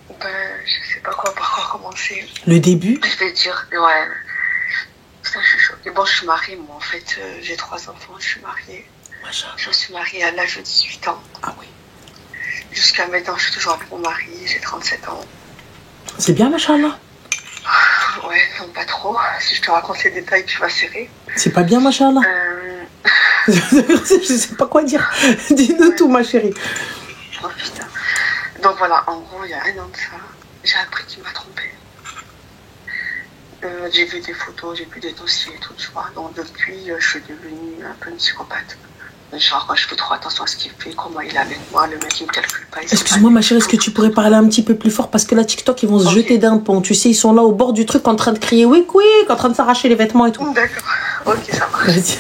Je sais pas par quoi commencer. Le début? Je vais dire, ouais. Ça, je suis choquée. Bon, je suis mariée, moi, en fait. J'ai 3 enfants, je suis mariée. Machallah. Je suis mariée à l'âge de 18 ans. Ah oui. Jusqu'à maintenant, je suis toujours avec mon mari, j'ai 37 ans. C'est bien, machallah. Ouais, non, pas trop. Si je te raconte les détails, tu vas serrer. C'est pas bien, machallah. Je sais pas quoi dire. Dis-nous tout, ma chérie. Oh putain. Donc voilà, en gros, il y a 1 an de ça, j'ai appris qu'il m'a trompée. J'ai vu des photos, j'ai vu des dossiers et tout, tu vois. Donc depuis, je suis devenue un peu une psychopathe. Genre, je fais trop attention à ce qu'il fait, comment il est avec moi, le mec il me calcule pas. Excuse-moi ma chérie, est-ce que tu pourrais parler un petit peu plus fort parce que là TikTok ils vont se jeter d'un pont, tu sais, ils sont là au bord du truc en train de crier oui, en train de s'arracher les vêtements et tout. D'accord, ok ça marche.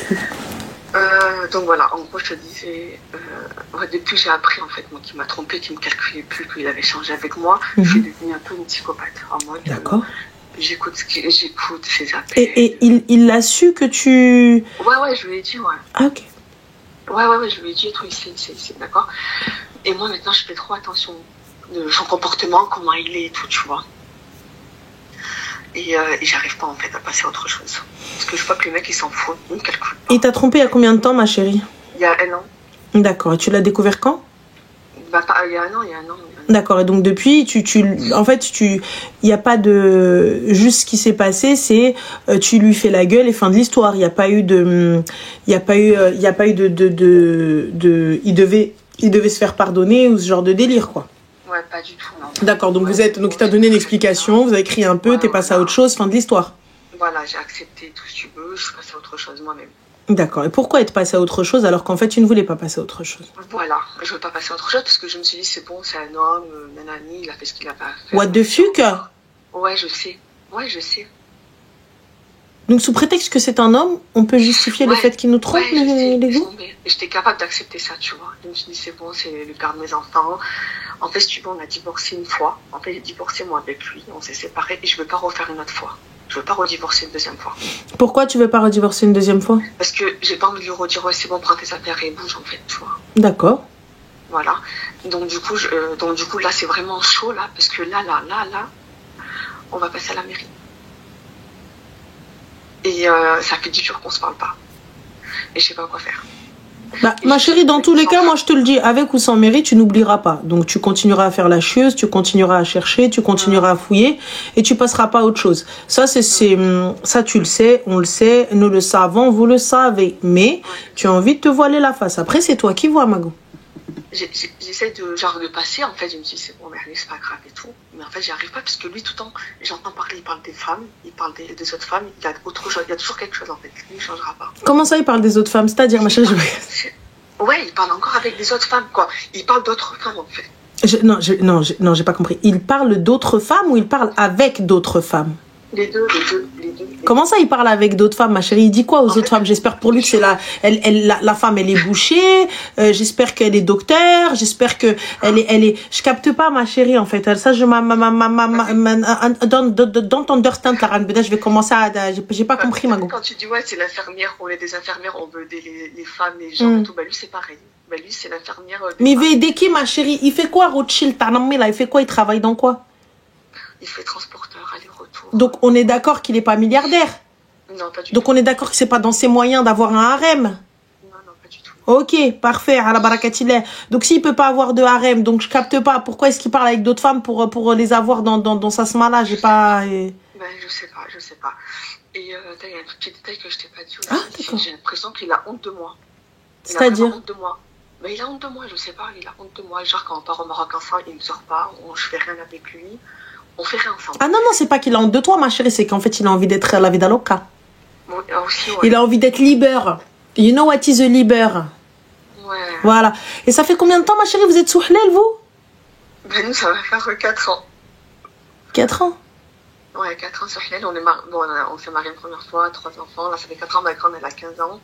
Donc voilà, en gros je te disais, depuis j'ai appris en fait moi qu'il m'a trompé, qu'il me calculait plus, qu'il avait changé avec moi, je suis devenue un peu une psychopathe. En mode, d'accord. J'écoute ses appels. Et il l'a su que tu... Ouais, je lui ai dit, ouais. Ah ok. Ouais, je lui ai dit, tout ici, c'est d'accord. Et moi, maintenant, je fais trop attention de son comportement, comment il est et tout, tu vois. Et j'arrive pas, en fait, à passer à autre chose. Parce que je vois que le mec, il s'en fout, il me calcule pas. Il t'a trompé il y a combien de temps, ma chérie? Il y a 1 an. D'accord, et tu l'as découvert quand? Il y a 1 an. D'accord, et donc depuis, en fait, il n'y a pas de... Juste ce qui s'est passé, c'est tu lui fais la gueule et fin de l'histoire. Il n'y a pas eu de... Il devait se faire pardonner ou ce genre de délire, quoi. Ouais, pas du tout, non. D'accord, donc donc il t'a donné une explication, vous avez crié un peu, t'es passé à autre chose, fin de l'histoire. Voilà, j'ai accepté tout ce que tu veux, je suis passée à autre chose moi-même. D'accord, et pourquoi être passé à autre chose alors qu'en fait tu ne voulais pas passer à autre chose? Voilà, je ne veux pas passer à autre chose parce que je me suis dit c'est bon, c'est un homme, nanani, il a fait ce qu'il a pas fait. What the fuck? Ouais, je sais. Donc sous prétexte que c'est un homme, on peut justifier le fait qu'il nous trompe, les gars? J'étais capable d'accepter ça, tu vois. Je me suis dit c'est bon, c'est le père de mes enfants. En fait, si tu veux, on a divorcé une fois. En fait, j'ai divorcé moi avec lui, on s'est séparés et je ne veux pas refaire une autre fois. Je veux pas redivorcer une deuxième fois. Pourquoi tu veux pas redivorcer une deuxième fois? Parce que j'ai pas envie de lui redire ouais c'est bon, prends tes affaires et bouge en fait, tu vois. D'accord. Voilà. Donc du coup là c'est vraiment chaud là parce que là on va passer à la mairie. Et ça fait 10 jours qu'on se parle pas. Et je sais pas quoi faire. Bah, ma chérie, dans tous les cas, moi je te le dis, avec ou sans mairie, tu n'oublieras pas. Donc tu continueras à faire la chieuse, tu continueras à chercher, tu continueras à fouiller et tu passeras pas à autre chose. Ça, ça tu le sais, on le sait, nous le savons, vous le savez. Mais tu as envie de te voiler la face. Après, c'est toi qui vois, Mago. J'essaie de passer, en fait, je me dis c'est bon, mais allez, c'est pas grave et tout. Mais en fait, j'y arrive pas parce que lui, tout le temps, j'entends parler, il parle des femmes, il parle des autres femmes, il y a autre chose, il y a toujours quelque chose en fait, lui, il changera pas. Comment ça, il parle des autres femmes? C'est-à-dire, ma chérie, ouais, il parle encore avec des autres femmes, quoi. Il parle d'autres femmes, en fait. Non, j'ai pas compris. Il parle d'autres femmes ou il parle avec d'autres femmes? Les deux. Comment ça, il parle avec d'autres femmes, ma chérie? Il dit quoi aux autres femmes? J'espère pour lui que c'est la femme, elle est bouchée. J'espère qu'elle est docteur. J'espère que elle est. Je capte pas, ma chérie, en fait. Ça, don't understand, la je vais commencer à. J'ai pas compris, Mago. Quand tu dis ouais, c'est l'infirmière, on est des infirmières, on veut aider les femmes, les gens et tout. Bah lui, c'est pareil. Bah lui, c'est l'infirmière. Mais il veut aider qui, ma chérie? Il fait quoi, Rothschild? T'as nommé là. Il fait quoi? Il travaille dans quoi? Il fait transporteur, aller-retour. Donc, on est d'accord qu'il n'est pas milliardaire? Non, pas du tout. Donc, on est d'accord que c'est pas dans ses moyens d'avoir un harem? Non, pas du tout. Ok, parfait, à la barakatillah. Donc, s'il peut pas avoir de harem, donc je capte pas, pourquoi est-ce qu'il parle avec d'autres femmes pour les avoir dans sa sma-là? J'ai pas... Ben, je sais pas. Et il y a un petit détail que je t'ai pas dit aussi. Ah, j'ai l'impression qu'il a honte de moi. C'est-à-dire? Il a honte de moi. Ben, il a honte de moi, je sais pas, il a honte de moi. Genre, quand on part au Maroc ensemble, il ne sort pas, je fais rien avec lui. On fait rien ensemble. Ah non, c'est pas qu'il a honte de toi, ma chérie, c'est qu'en fait, il a envie d'être la vida loca. Bon, aussi, ouais. Il a envie d'être libre. You know what is a libre? Ouais. Voilà. Et ça fait combien de temps, ma chérie, vous êtes sous Hlel, vous? Ben, nous, ça va faire 4 ans. 4 ans? Ouais, 4 ans sur Hlel. On s'est mariés une première fois, 3 enfants. Là, ça fait 4 ans, ma grande, elle a 15 ans.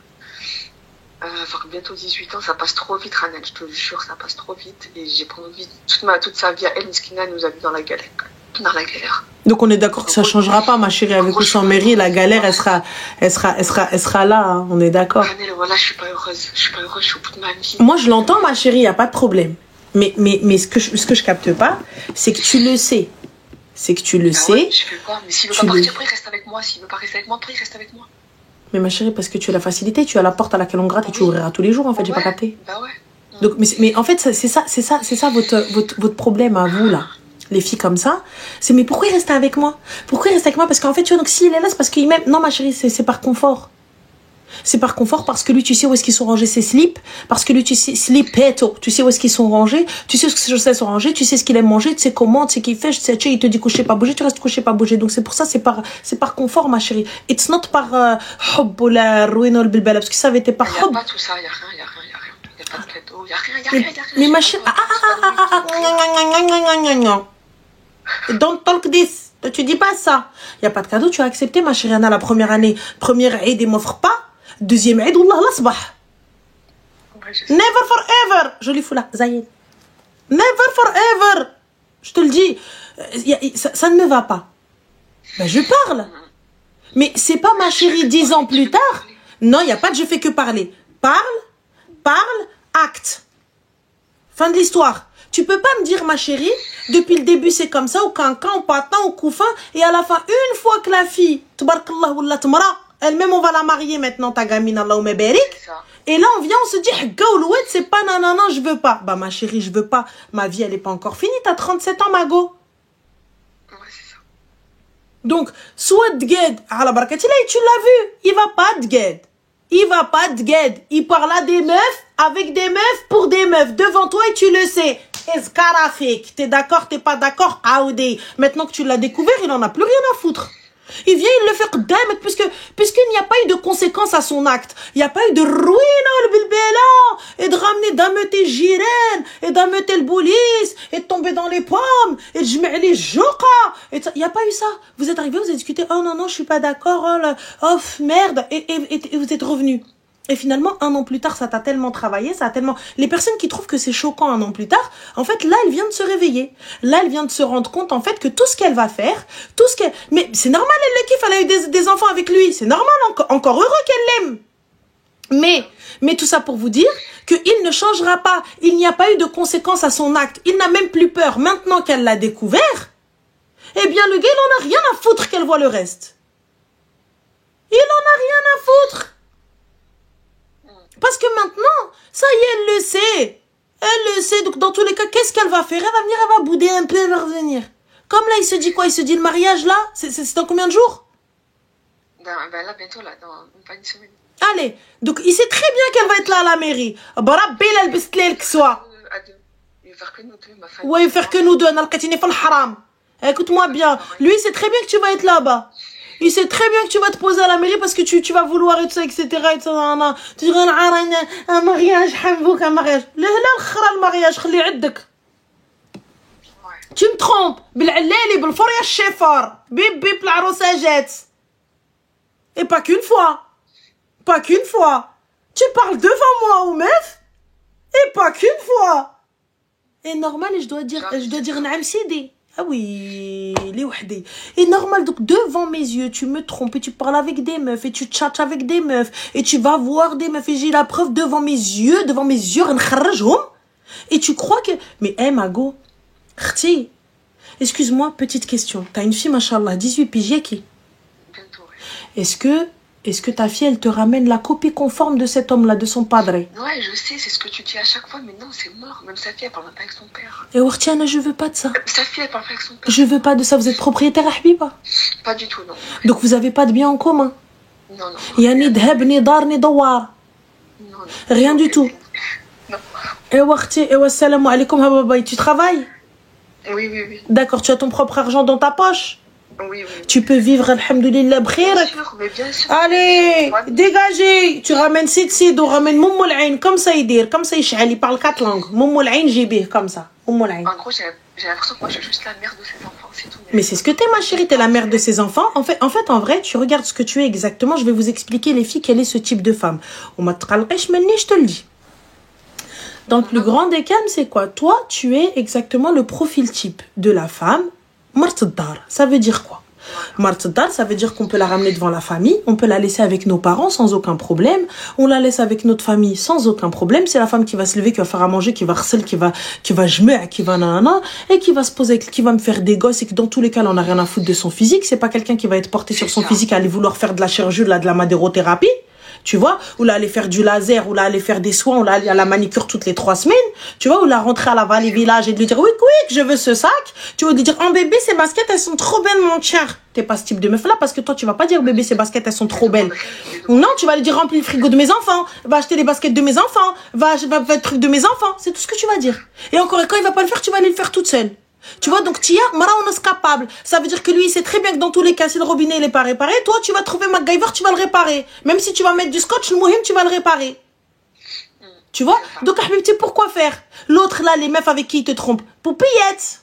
Enfin, bientôt 18 ans, ça passe trop vite, Ranen, je te jure, ça passe trop vite. Et j'ai pas envie, toute sa vie à elle, Miskina, elle nous a vu dans la galère. Donc on est d'accord que ça changera pas, ma chérie, avec ou sans mairie, la galère, elle sera là, hein, on est d'accord. Voilà, je suis pas heureuse, je suis au bout de ma vie. Moi, je l'entends, ma chérie, y a pas de problème. Mais ce que je capte pas, c'est que tu le sais. C'est que tu le sais. Ouais, je fais quoi? Mais s'il veut pas partir, après il reste avec moi. S'il veut pas rester avec moi, après il reste avec moi. Mais ma chérie, parce que tu as la facilité, tu as la porte à laquelle on gratte et tu ouvriras tous les jours, en fait, j'ai pas capté. Bah ouais. Donc, mais en fait, c'est ça votre problème à vous, là. Les filles comme ça, c'est mais pourquoi il reste avec moi? Pourquoi il reste avec moi? Parce qu'en fait, tu vois, donc s'il est là, c'est parce qu'il m'aime. Non, ma chérie, c'est par confort. C'est par confort parce que lui, tu sais où est-ce qu'ils sont rangés ses slips, parce que lui, tu sais, slipeto, tu sais où est-ce qu'ils sont rangés, tu sais où ses chaussettes sont rangées, tu sais ce qu'il aime manger, tu sais comment, tu sais qu'il fait, tu sais, il te dit coucher pas bouger, tu restes couché pas bouger. Donc c'est pour ça, c'est par confort, ma chérie. It's not par hubb ou la ruine ou le bilbala, parce que ça avait été par hubb. Il n'y a pas tout ça, il n'y a rien. Il n'y a pas de cadeau, il n'y a rien. Mais ma chérie, don't talk this. Tu dis pas ça. Il n'y a pas de cadeau, tu as accepté, ma chérie. Anna, la première année, première Eid, il m'offre pas. Deuxième Eid, Wallah l'asbah. Never forever. Jolie foula, Zayed. Never forever. Je te le dis. Ça ne me va pas. Ben, je parle. Mais c'est pas ma chérie 10 ans plus tard. Non, il n'y a pas de je fais que parler. Parle, acte. Fin de l'histoire. Tu peux pas me dire, ma chérie, depuis le début c'est comme ça, au cancan, au patin, au couffin, et à la fin, une fois que la fille, tabarakallah ou la tamara, elle-même on va la marier maintenant, ta gamine, Allahumma barik. Et là on vient, on se dit, Gaoulouet, c'est pas nanana, je veux pas. Bah ma chérie, je veux pas. Ma vie, elle est pas encore finie, t'as 37 ans, Mago. Ouais, c'est ça. Donc, soit Dged, à la barakatila, et tu l'as vu, il va pas Dged. Il va pas Dged. Il parle à des meufs, avec des meufs, pour des meufs, devant toi, et tu le sais. Escarafik, t'es d'accord, t'es pas d'accord, Aoudi. Maintenant que tu l'as découvert, il en a plus rien à foutre. Il vient, il le fait qdam, puisqu'il n'y a pas eu de conséquences à son acte. Il n'y a pas eu de ruine, le bilbela, et de ramener d'ameuter Jiren, et d'ameuter le police, et de tomber dans les pommes, et de jmer les joka. Il n'y a pas eu ça. Vous êtes arrivé, vous avez discuté, oh non, je suis pas d'accord, oh merde, et vous êtes revenu. Et finalement, 1 an plus tard, ça t'a tellement travaillé, ça a tellement... Les personnes qui trouvent que c'est choquant 1 an plus tard, en fait, là, elle vient de se réveiller. Là, elle vient de se rendre compte, en fait, que tout ce qu'elle va faire, tout ce qu'elle... Mais c'est normal, elle le kiffe, elle a eu des enfants avec lui. C'est normal, encore heureux qu'elle l'aime. Mais tout ça pour vous dire qu'il ne changera pas. Il n'y a pas eu de conséquences à son acte. Il n'a même plus peur. Maintenant qu'elle l'a découvert, eh bien, le gars, il en a rien à foutre qu'elle voit le reste. Il en a rien à foutre. Parce que maintenant, ça y est, elle le sait. Elle le sait. Donc, dans tous les cas, qu'est-ce qu'elle va faire? Elle va venir, elle va bouder un peu, elle va revenir. Comme là, il se dit quoi? Il se dit le mariage, là? C'est dans combien de jours? Ben là, bientôt, là, dans une semaine. Allez. Donc, il sait très bien qu'elle va être là à la mairie. Barabbi, elle bistler que soit. Il va faire que nous deux, ma famille. Ouais, il va faire que nous deux. Nalqatini fal haram. Écoute-moi bien. Lui, il sait très bien que tu vas être là-bas. Il sait très bien que tu vas te poser à la mairie parce que tu vas vouloir et tout ça, etc. Et ça, tu dirais un mariage, un mariage. Le mariage, خلي عندك. Tu me trompes. بالعلالي بالفرية الشفر. بيب العروساجات. Et pas qu'une fois. Pas qu'une fois. Tu parles devant moi aux meufs. Et pas qu'une fois. Et normal, je dois dire نعم سيدي. Ah oui, les wahdi. Et normal, donc devant mes yeux, tu me trompes et tu parles avec des meufs et tu tchatches avec des meufs et tu vas voir des meufs et j'ai la preuve devant mes yeux, et tu crois que... Mais hé, Mago, khti, excuse-moi, petite question. T'as une fille, machallah, 18 piges, qui? Bientôt, ouais. Est-ce que ta fille, elle te ramène la copie conforme de cet homme-là, de son padre? Ouais, je sais, c'est ce que tu dis à chaque fois, mais non, c'est mort. Même sa fille, elle parle même pas avec son père. Et Wartiana, je veux pas de ça. Sa fille, elle parle pas avec son père. Je veux pas de ça. Vous êtes propriétaire à Habiba? Pas du tout, non. Donc vous avez pas de bien en commun? Non. Il y a ni dhab, ni dar, ni dawar. Non. Rien du tout. Non. Et Warti, et wassalamu alaikum hababaï. Tu travailles? Oui. D'accord, tu as ton propre argent dans ta poche? Oui. Tu peux vivre, alhamdoulilah, bkhir. Bien sûr. Allez, dégagez. Tu ramènes Sid, on ramène Moumoul Ain, comme ça il dit, comme ça il parle 4 langues. Moumoul Ain, JB, comme ça. Moumoul Ain. En gros, j'ai l'impression que moi, je suis juste la mère de ses enfants, c'est tout. Mais c'est ce que t'es, ma chérie, t'es la mère de ses enfants. En fait, en vrai, tu regardes ce que tu es exactement. Je vais vous expliquer, les filles, quel est ce type de femme. Je te le dis. Dans le plus grand des calmes, c'est quoi? Toi, tu es exactement le profil type de la femme. Ça veut dire quoi? Martdar, ça veut dire qu'on peut la ramener devant la famille, on peut la laisser avec nos parents sans aucun problème, on la laisse avec notre famille sans aucun problème. C'est la femme qui va se lever, qui va faire à manger, qui va harceler, qui va jemer, qui va nanana, et qui va se poser, qui va me faire des gosses, et que dans tous les cas, on n'a rien à foutre de son physique. C'est pas quelqu'un qui va être porté sur son physique à aller vouloir faire de la chirurgie, de la madérothérapie. Tu vois, ou là aller faire du laser, ou là aller faire des soins, ou là aller à la manicure toutes les 3 semaines, tu vois, ou là rentrer à la Vallée Village et de lui dire oui, je veux ce sac, tu vas lui dire oh bébé ces baskets elles sont trop belles mon cher. T'es pas ce type de meuf là parce que toi tu vas pas dire bébé ces baskets elles sont trop belles. Non, tu vas lui dire remplis le frigo de mes enfants, va acheter les baskets de mes enfants, va faire le truc de mes enfants, c'est tout ce que tu vas dire. Et encore quand il va pas le faire, tu vas aller le faire toute seule. Tu vois, donc Tia, Mara, on est capable. Ça veut dire que lui, il sait très bien que dans tous les cas, si le robinet n'est pas réparé, toi, tu vas trouver MacGyver, tu vas le réparer. Même si tu vas mettre du scotch, le mouhim, tu vas le réparer. Tu vois? Donc, Habibti, pourquoi faire? L'autre, là, les meufs avec qui il te trompe. Poupillette.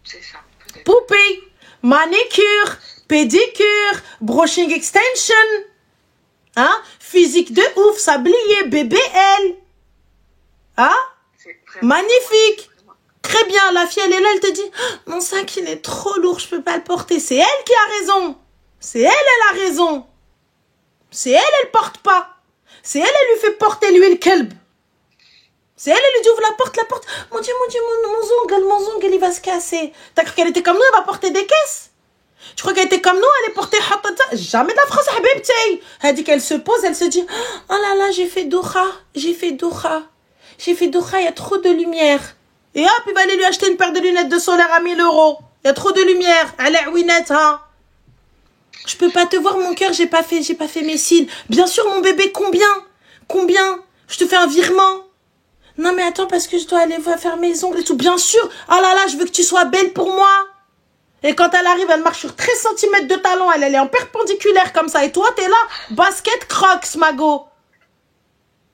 C'est ça. Poupée. Manicure. Pédicure. Brushing extension. Hein? Physique de ouf. Sablier. BBL. Hein? Magnifique. Très bien, la fille, elle est là, elle te dit « Mon sac, il est trop lourd, je peux pas le porter. » C'est elle qui a raison. C'est elle, elle a raison. C'est elle, elle porte pas. C'est elle, elle lui fait porter lui le kelb. C'est elle, elle lui dit « Ouvre la porte. » Mon Dieu, mon zongle, il va se casser. T'as cru qu'elle était comme nous, elle va porter des caisses? Tu crois qu'elle était comme nous, elle est portée hatata? Jamais de la France, habibti. Elle dit qu'elle se pose, elle se dit « Oh là là, j'ai fait Doha, il y a trop de lumière. » Et hop, il va aller lui acheter une paire de lunettes de solaire à 1000 €. Il y a trop de lumière. Elle est ouinette, hein. Je peux pas te voir, mon cœur, j'ai pas fait mes cils. Bien sûr, mon bébé, combien? Je te fais un virement. Non, mais attends, parce que je dois aller faire mes ongles et tout. Bien sûr. Oh là là, je veux que tu sois belle pour moi. Et quand elle arrive, elle marche sur 13 cm de talon. Elle est en perpendiculaire comme ça. Et toi, t'es là, basket crocs, mago.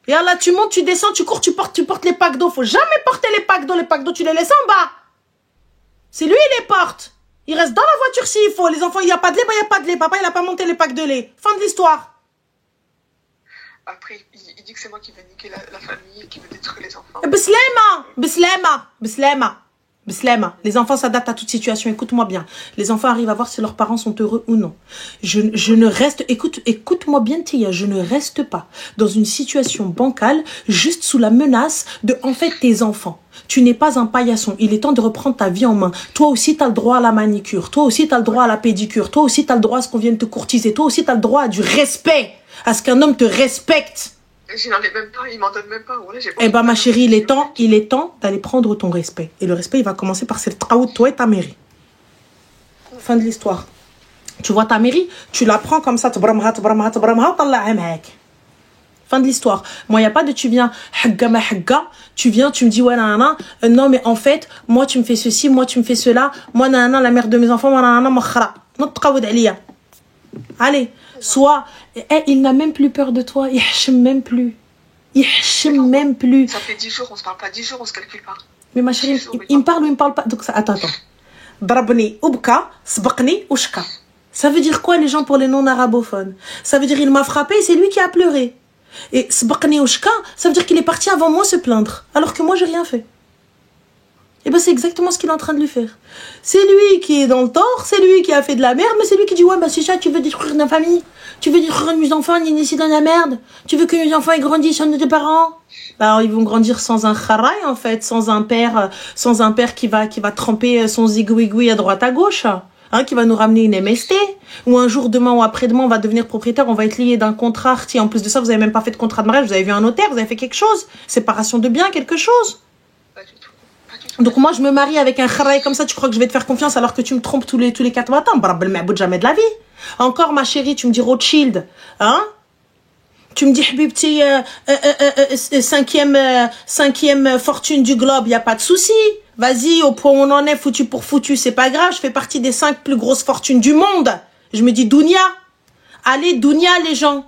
Et là, tu montes, tu descends, tu cours, tu portes les packs d'eau. Faut jamais porter les packs d'eau. Les packs d'eau, tu les laisses en bas. C'est lui, il les porte. Il reste dans la voiture s'il faut. Les enfants, il n'y a pas de lait, bah, il n'y a pas de lait. Papa, il n'a pas monté les packs de lait. Fin de l'histoire. Après, il dit que c'est moi qui veux niquer la famille, qui veut détruire les enfants. Bislema. Les enfants s'adaptent à toute situation. Écoute-moi bien. Les enfants arrivent à voir si leurs parents sont heureux ou non. Je ne reste... Écoute-moi bien, Tia. Je ne reste pas dans une situation bancale juste sous la menace de, en fait, tes enfants. Tu n'es pas un paillasson. Il est temps de reprendre ta vie en main. Toi aussi, tu as le droit à la manicure. Toi aussi, tu as le droit à la pédicure. Toi aussi, tu as le droit à ce qu'on vienne te courtiser. Toi aussi, tu as le droit à du respect. À ce qu'un homme te respecte. Je n'en ai même pas, il m'en donne même pas. Voilà, eh ben ma chérie, il est temps d'aller prendre ton respect. Et le respect, il va commencer par cette traou de toi et ta mairie. Fin de l'histoire. Tu vois ta mairie, tu la prends comme ça. Fin de l'histoire. Moi, il n'y a pas de tu viens, tu viens, tu me dis, ouais, nanana, non, mais en fait, moi, tu me fais ceci, moi, tu me fais cela, moi, nanana, la mère de mes enfants, moi, nanana, moi, khara. Allez, soit, il n'a même plus peur de toi, il hachem même plus. Il hachem même plus. Ça fait 10 jours, on se parle pas, 10 jours, on se calcule pas. Mais ma chérie, il me parle ou il me parle pas? Donc, ça, attends. Drabni, ubka, sbaqni, ushka. Ça veut dire quoi, les gens, pour les non-arabophones? Ça veut dire, il m'a frappé, c'est lui qui a pleuré. Et sbaqni, ushka, ça veut dire qu'il est parti avant moi se plaindre, alors que moi, j'ai rien fait. Et ben c'est exactement ce qu'il est en train de lui faire. C'est lui qui est dans le tort, c'est lui qui a fait de la merde, mais c'est lui qui dit ouais bah c'est ça, tu veux détruire notre famille, tu veux détruire nos enfants, ni ici dans la merde, tu veux que nos enfants ils grandissent sans nos parents. Bah alors, ils vont grandir sans un kharaï en fait, sans un père qui va tremper son zigouigoui à droite à gauche, hein, qui va nous ramener une MST, ou un jour demain ou après-demain on va devenir propriétaire, on va être lié d'un contrat, en plus de ça vous avez même pas fait de contrat de mariage, vous avez vu un notaire, vous avez fait quelque chose, séparation de biens, quelque chose. Donc moi je me marie avec un kharaï comme ça, tu crois que je vais te faire confiance alors que tu me trompes tous les 4 matins? Brab el ma'boud jamais de la vie. Encore ma chérie, tu me dis Rothschild, hein? Tu me dis Habibti, cinquième fortune du globe, y a pas de souci. Vas-y, au point où on en est, foutu pour foutu, c'est pas grave, je fais partie des 5 plus grosses fortunes du monde. Je me dis Dounia. Allez, Dounia les gens.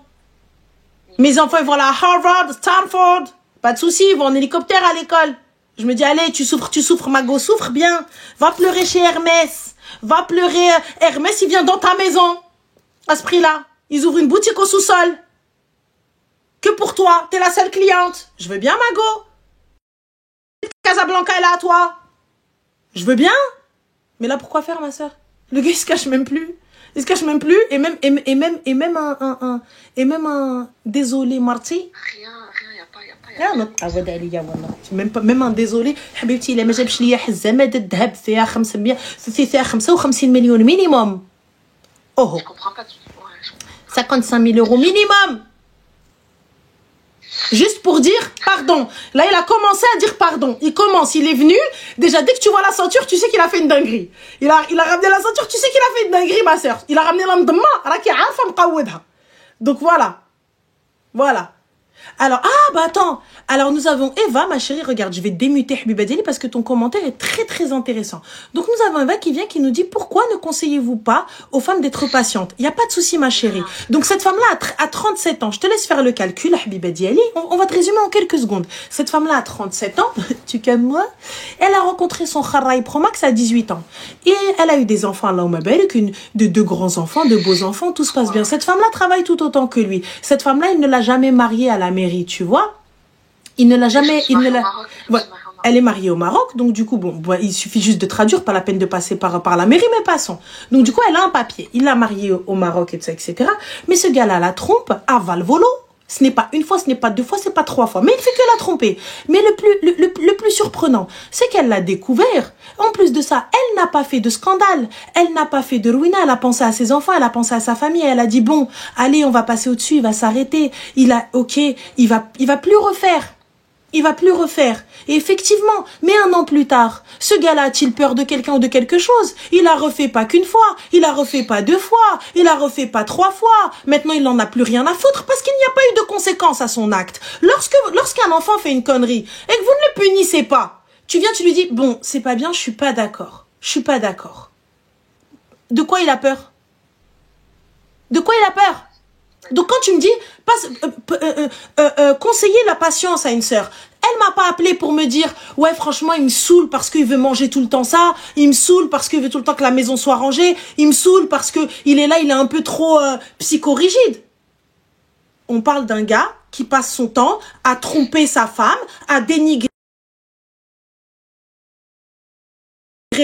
Mes enfants ils vont à Harvard, Stanford, pas de souci, ils vont en hélicoptère à l'école. Je me dis, allez, tu souffres, Mago, souffre bien. Va pleurer chez Hermès. Va pleurer, Hermès, il vient dans ta maison. À ce prix-là. Ils ouvrent une boutique au sous-sol. Que pour toi, t'es la seule cliente. Je veux bien, Mago. Casablanca est là à toi. Je veux bien. Mais là, pourquoi faire, ma soeur? Le gars, il se cache même plus. Il se cache même plus. Et même un désolé, Marty. Rien, y a pas. Même un désolé. حبيبتي إلا ما جابش ليا حزامة الذهب فيها 500 فيها 55 مليون minimum. Oh. Je comprends pas. Ouais, je comprends. 55 000 euros minimum. Juste pour dire pardon. Là, il a commencé à dire pardon. Il est venu. Déjà, dès que tu vois la ceinture, tu sais qu'il a fait une dinguerie. Il a ramené la ceinture, tu sais qu'il a fait une dinguerie, ma sœur. Il a ramené l'amdemma. Donc voilà. Voilà. Alors, attends. Alors, nous avons Eva, ma chérie, regarde, je vais démuter Habiba Diali parce que ton commentaire est très, très intéressant. Donc, nous avons Eva qui vient, qui nous dit, pourquoi ne conseillez-vous pas aux femmes d'être patientes? Il n'y a pas de souci, ma chérie. Donc, cette femme-là a 37 ans. Je te laisse faire le calcul, Habiba Diali. On va te résumer en quelques secondes. Cette femme-là a 37 ans. Tu calmes moi. Elle a rencontré son Kharai Pro Max à 18 ans. Et elle a eu des enfants, Allahumma barik, de deux grands enfants, de beaux enfants. Tout se passe bien. Cette femme-là travaille tout autant que lui. Cette femme-là, il ne l'a jamais mariée à la mairie, tu vois. Il ne l'a jamais, ouais, elle est mariée au Maroc, donc du coup, bon, il suffit juste de traduire, pas la peine de passer par la mairie, mais passons. Donc du coup, elle a un papier. Il l'a mariée au Maroc, etc. Mais ce gars-là la trompe à Valvolo. Ce n'est pas une fois, ce n'est pas deux fois, c'est pas trois fois. Mais il fait que la tromper. Mais le plus surprenant, c'est qu'elle l'a découvert. En plus de ça, elle n'a pas fait de scandale. Elle n'a pas fait de ruina. Elle a pensé à ses enfants, elle a pensé à sa famille. Elle a dit, bon, allez, on va passer au-dessus, il va s'arrêter. Il va plus refaire. Il va plus refaire. Et effectivement, mais un an plus tard, ce gars-là a-t-il peur de quelqu'un ou de quelque chose? Il a refait pas qu'une fois, il a refait pas deux fois, il a refait pas trois fois. Maintenant, il n'en a plus rien à foutre parce qu'il n'y a pas eu de conséquences à son acte. Lorsqu'un enfant fait une connerie et que vous ne le punissez pas, tu viens, tu lui dis, bon, c'est pas bien, je suis pas d'accord. Je suis pas d'accord. De quoi il a peur? De quoi il a peur? Donc quand tu me dis conseiller la patience à une sœur, elle m'a pas appelé pour me dire ouais franchement il me saoule parce qu'il veut manger tout le temps ça, il me saoule parce qu'il veut tout le temps que la maison soit rangée, il me saoule parce que il est là, il est un peu trop psychorigide. On parle d'un gars qui passe son temps à tromper sa femme, à dénigrer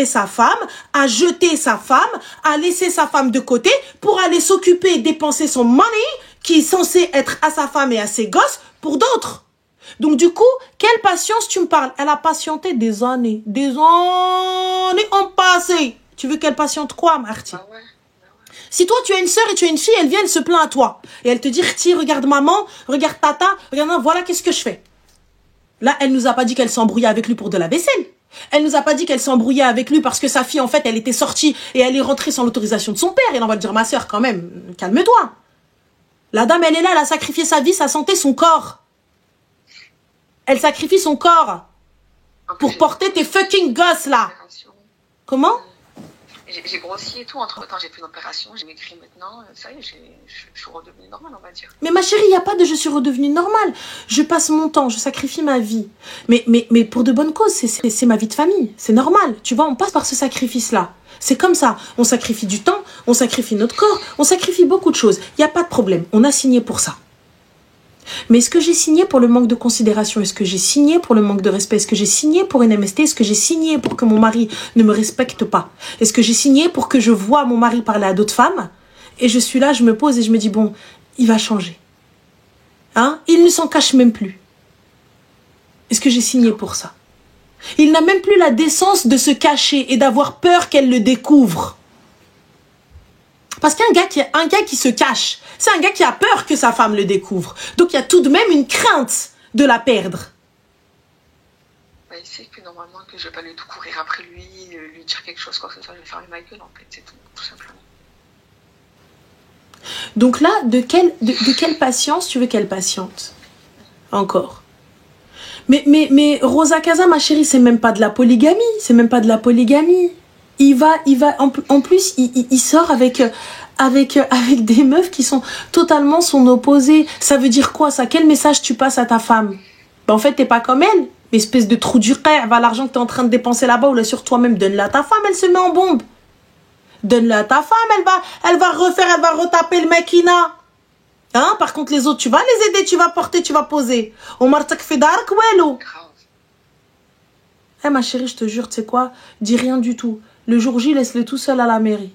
sa femme, à jeter sa femme, à laisser sa femme de côté pour aller s'occuper et dépenser son money qui est censé être à sa femme et à ses gosses pour d'autres. Donc du coup, quelle patience tu me parles? Elle a patienté des années ont passé. Tu veux qu'elle patiente quoi, Marty? Ah ouais. Si toi tu as une sœur et tu as une fille, elle vient, elle se plaint à toi et elle te dit tiens, regarde maman, regarde tata, regarde voilà qu'est-ce que je fais. Là, elle nous a pas dit qu'elle s'embrouillait avec lui pour de la vaisselle. Elle nous a pas dit qu'elle s'embrouillait avec lui parce que sa fille, en fait, elle était sortie et elle est rentrée sans l'autorisation de son père. Et on va te dire, ma sœur, quand même, calme-toi. La dame, elle est là, elle a sacrifié sa vie, sa santé, son corps. Elle sacrifie son corps pour porter tes fucking gosses, là. Comment? J'ai grossi et tout. Entre-temps, j'ai fait une opération, j'ai maigri maintenant. Ça y est, je suis redevenue normale, on va dire. Mais ma chérie, il n'y a pas de je suis redevenue normale. Je passe mon temps, je sacrifie ma vie. Mais pour de bonnes causes, c'est ma vie de famille. C'est normal. Tu vois, on passe par ce sacrifice-là. C'est comme ça. On sacrifie du temps, on sacrifie notre corps, on sacrifie beaucoup de choses. Il n'y a pas de problème. On a signé pour ça. Mais est-ce que j'ai signé pour le manque de considération? Est-ce que j'ai signé pour le manque de respect? Est-ce que j'ai signé pour une MST? Est-ce que j'ai signé pour que mon mari ne me respecte pas? Est-ce que j'ai signé pour que je vois mon mari parler à d'autres femmes? Et je suis là, je me pose et je me dis, bon, il va changer. Hein? Il ne s'en cache même plus. Est-ce que j'ai signé pour ça? Il n'a même plus la décence de se cacher et d'avoir peur qu'elle le découvre. Parce qu'un gars qui se cache, c'est un gars qui a peur que sa femme le découvre. Donc il y a tout de même une crainte de la perdre. Bah, il sait que normalement que je vais pas lui tout courir après lui dire quelque chose, quoi que ce soit, je vais fermer ma gueule en fait, c'est tout simplement. Donc là, de quelle patience tu veux qu'elle patiente? Encore. Mais Rosa Casa, ma chérie, c'est même pas de la polygamie. C'est même pas de la polygamie. Il va, en plus, il sort avec des meufs qui sont totalement son opposé. Ça veut dire quoi, ça? Quel message tu passes à ta femme? Ben, en fait, t'es pas comme elle. Espèce de trou du rêve, va l'argent que t'es en train de dépenser là-bas ou là sur toi-même, donne-le à ta femme, elle se met en bombe. Donne-le à ta femme, elle va retaper le maquina. Hein? Par contre, les autres, tu vas les aider, tu vas porter, tu vas poser. Omar Takfedar, Kwelo. Eh ma chérie, je te jure, tu sais quoi? Dis rien du tout. Le jour J, laisse-le tout seul à la mairie.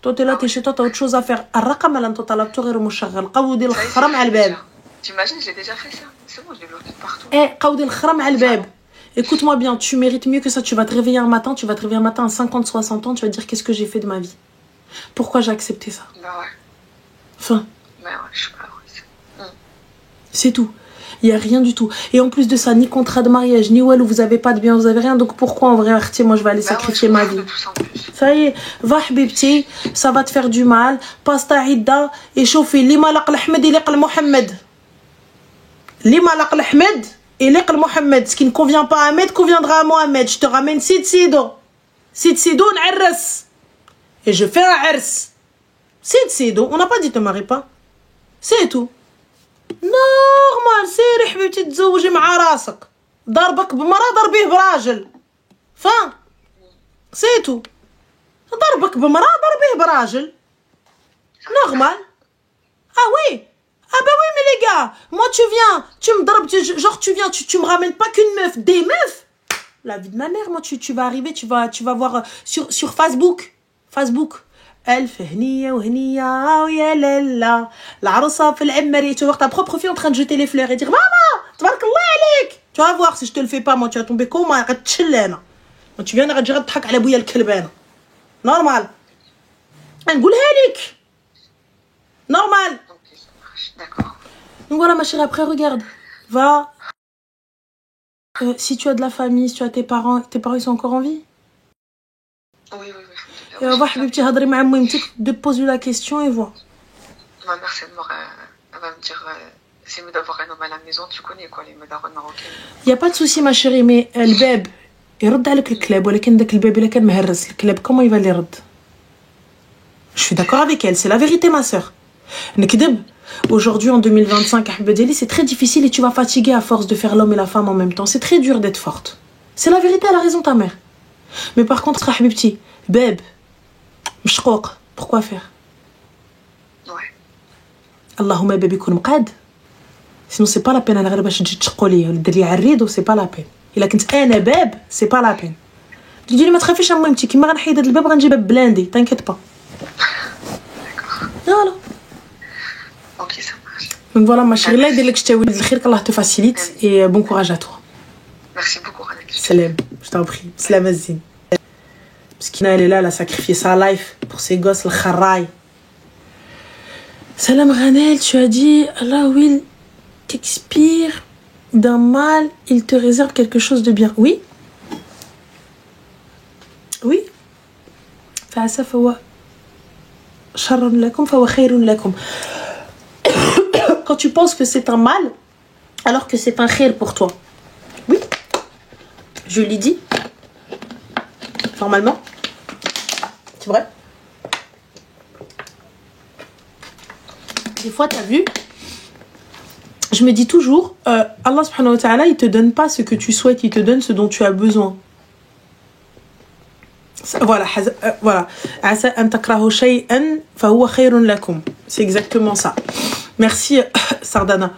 Toi, t'es là, t'es chez toi, t'as autre chose à faire. الرقم اللي انت طلبته غير مشغل. قودي الخرم على الباب. T'imagines, j'ai déjà fait ça. C'est bon, je l'ai bloqué partout. قودي الخرم على الباب. Écoute-moi bien, tu mérites mieux que ça. Tu vas te réveiller un matin, à 50, 60 ans, tu vas te dire qu'est-ce que j'ai fait de ma vie. Pourquoi j'ai accepté ça? Bah ouais. Enfin. Bah ouais, je suis pas heureuse. C'est tout. Il n'y a rien du tout. Et en plus de ça, ni contrat de mariage, ni well, vous avez pas de bien, vous avez rien. Donc pourquoi en vrai, moi je vais aller sacrifier ma vie? Ça y est, va habibti, ça va te faire du mal. Passe ta idda et chauffer. Lima laq l'Ahmed et liq Mohamed. Lima laq l'Ahmed et liq Mohamed. Ce qui ne convient pas à Ahmed conviendra à Mohamed. Je te ramène Sid Sido. Sid Sido, n'arras. Et je fais un ars. Sid Sido, on n'a pas dit te marie pas. C'est tout. نورمال سيري حبيبتي تتزوجي مع راسك ضربك بمرأة ضربيه براجل فان سيتو ضربك بمرأة ضربيه براجل نورمال ah oui ah bah oui mais les gars moi tu viens tu me ضرب genre tu viens tu me ramènes pas qu'une meuf des meufs la vie de ma mère moi tu vas arriver tu vas voir sur Facebook ألف هنية وهنية ويا لالا العروسة في العمرية tu vas voir ta propre fille en train de jeter les fleurs et dire maman تبارك الله عليك tu vas voir si je te le fais pas moi tu vas tomber comme غتشل انا tu viens غتجي غتضحك على بويا الكلبانة نورمال نقولها لك نورمال donc voilà ma chérie après regarde va si tu as de la famille si tu as tes parents ils sont encore en vie oui va حبيبتي هضري مع مامتك de poser la question et vois. Ma mère elle va me dire c'est mieux d'avoir un homme à la maison tu connais quoi les médarones marocaines. Il y a pas de souci ma chérie mais الباب يرد عليك الكلاب ولكن داك الباب الا كان مهرس الكلاب comment il va les يرد. Je suis d'accord avec elle, c'est la vérité ma sœur. نكذب. Aujourd'hui en 2025 حبيبه ديالي c'est très difficile et tu vas fatiguer à force de faire l'homme et la femme en même temps. C'est très dur d'être forte. C'est la vérité, elle a raison ta mère. Mais par contre حبيبتي باب مشقوق pourquoi faire ouais اللهم باب يكون مقاد sinon c'est pas la peine انا غير باش تجي تشقوا لي ولا دير لي عريض c'est pas la peine الا كنت انا باب c'est pas la peine تجي لي ما تخافيش اميمتي كيما غنحيد هذا الباب غنجيب باب بلاندي t'inquiète pas voilà ok ça marche donc voilà ma chérie الله يدير لك شتاوي الخير الله te facilite et bon courage à toi merci beaucoup Ranel salam je t'en prie salam azine parce qu'elle est là, elle a sacrifié sa life pour ses gosses, le kharaï. Salam Ranel, tu as dit, Allah will t'expire d'un mal, il te réserve quelque chose de bien. Oui. Oui. فعسى فهو شر لكم فهو خير لكم. Quand tu penses que c'est un mal, alors que c'est un khair pour toi. Oui. Je l'ai dit. Normalement. C'est vrai. Des fois, t'as vu, je me dis toujours, Allah subhanahu wa ta'ala, il te donne pas ce que tu souhaites, il te donne ce dont tu as besoin. Voilà, voilà. C'est exactement ça. Merci, Sardana.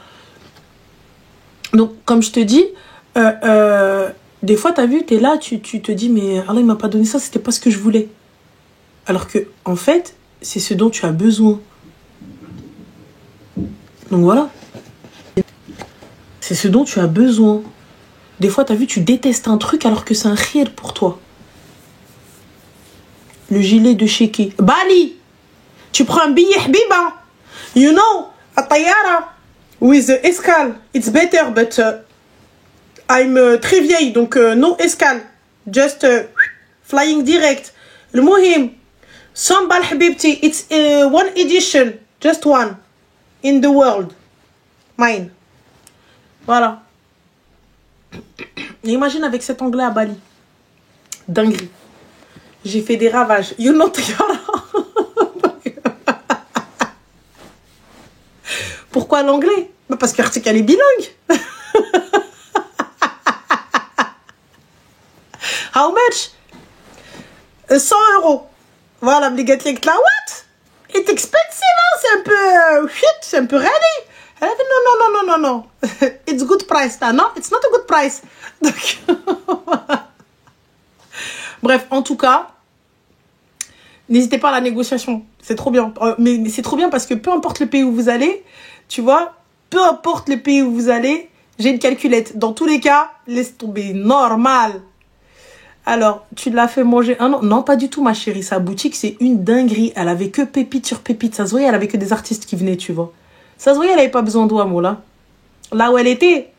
Donc, comme je te dis, des fois, t'as vu, t'es là, tu te dis, mais Allah, il m'a pas donné ça, c'était pas ce que je voulais. Alors que, en fait, c'est ce dont tu as besoin. Donc voilà. C'est ce dont tu as besoin. Des fois, t'as vu, tu détestes un truc alors que c'est un khir pour toi. Le gilet de Sheki. Bali! Tu prends un billet, Habiba! You know, a tayara with escale. It's better, but I'm très vieille, donc no escale. Just flying direct. Le muhim. Sambal Habibti, it's one edition. Just one. In the world. Mine. Voilà. Et imagine avec cet anglais à Bali. Dinguerie. J'ai fait des ravages. You know, Pourquoi l'anglais? Parce qu'elle est bilingue. How much? 100 €. Voilà, les gars, là, what? It's expensive, hein? C'est un peu c'est un peu ready. Elle a dit non. It's good price, là. Non, it's not a good price. Donc, Bref, en tout cas, n'hésitez pas à la négociation. C'est trop bien. Mais c'est trop bien parce que peu importe le pays où vous allez, tu vois, peu importe le pays où vous allez, j'ai une calculette. Dans tous les cas, laisse tomber. Normal. Alors, tu l'as fait manger un an? Non, pas du tout, ma chérie. Sa boutique, c'est une dinguerie. Elle avait que pépite sur pépite. Ça se voyait, elle avait que des artistes qui venaient, tu vois. Ça se voyait, elle avait pas besoin d'Ouamo, là. Là où elle était,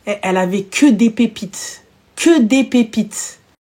elle avait que des pépites. Que des pépites.